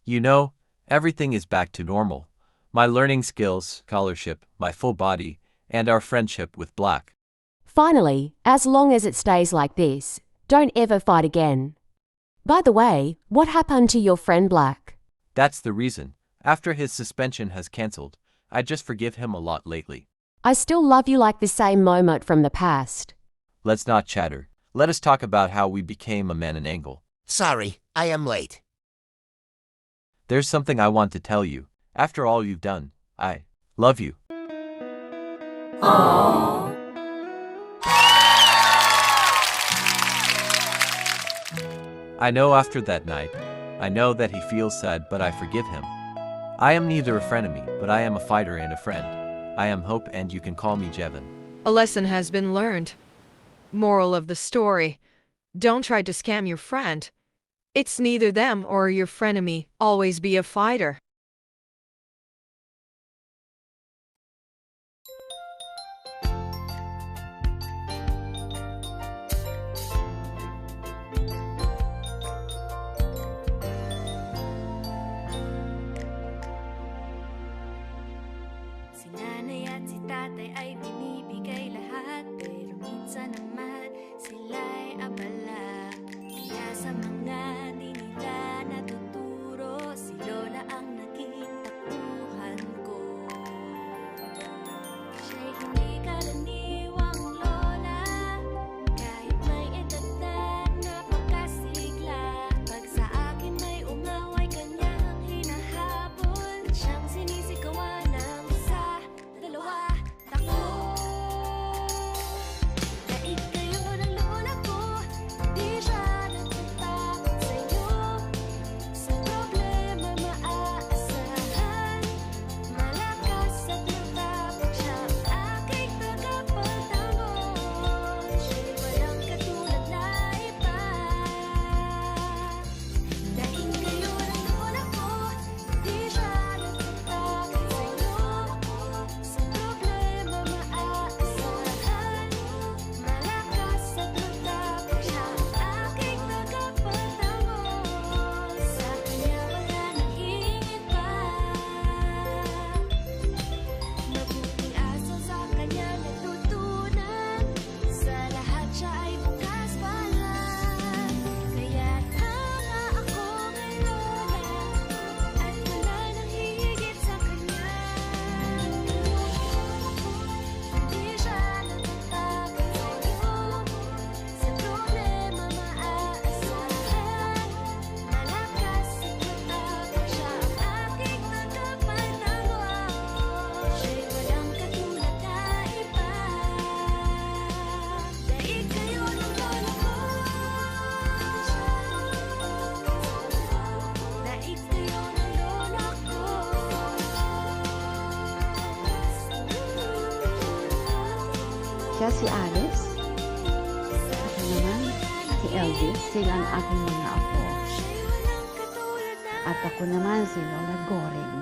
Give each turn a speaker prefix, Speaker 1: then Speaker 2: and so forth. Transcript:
Speaker 1: You know, everything is back to normal. My learning skills, scholarship, my full body, and our friendship with Black.
Speaker 2: Finally, as long as it stays like this, don't ever fight again. By the way, what happened to your friend Black?
Speaker 1: That's the reason. After his suspension has cancelled, I just forgive him a lot lately.
Speaker 2: I still love you like the same moment from the past.
Speaker 1: Let's not chatter. Let us talk about how we became a man in Angle.
Speaker 3: Sorry, I am late.
Speaker 1: There's something I want to tell you. After all you've done, I love you.
Speaker 4: Aww.
Speaker 1: I know after that night, I know that he feels sad, but I forgive him. I am neither a frenemy, but I am a fighter and a friend. I am Hope and you can call me Jevon.
Speaker 5: A lesson has been learned. Moral of the story: don't try to scam your friend. It's neither them or your frenemy. Always be a fighter.
Speaker 4: Si nanay at si tatay ay binibigay lahat, pero minsan naman sila'y abala. Kaya sa mga di nila natuturo, si Lola ang naging takbuhan ko. Siya'y hindi karaniwang lola, kahit may edad na napakasigla. Pag sa akin may umaway, kanyang hinahabol, siyang sinisigawan ng isa, dalawa, takbo. Daig kayo ng lola ko, di siya natatakot sa'yo. Sa problema maaasahan, malakas at matapang siya ang aking tagapagtanggol. Siya'y walang katulad na iba. Daig kayo ng lola ko, di siya natatakot sa'yo. Sa problema maaasahan, malakas at matapang siya ang aking tagapagtanggol. Sa kanya wala nahingit pa, mabuting aso sa kanya natutunan. Sa lahat siya ay bukas palad, kaya't hanga ako kay Lola, at wala nang hihigit sa kanya. Hindi siya natatakot sa'yo, sa problema maaasahan, malakas at matapang siya ang aking tagapagtanggol. Siya'y walang katulad na iba. Daig kayo ng lola ko, daig kayo ng lola ko.
Speaker 6: Siya si Alice. Ako naman, si Elvis. Sila ang aking mga apo.
Speaker 4: Siya'y walang katulad na
Speaker 6: At ako naman si Lola Goring.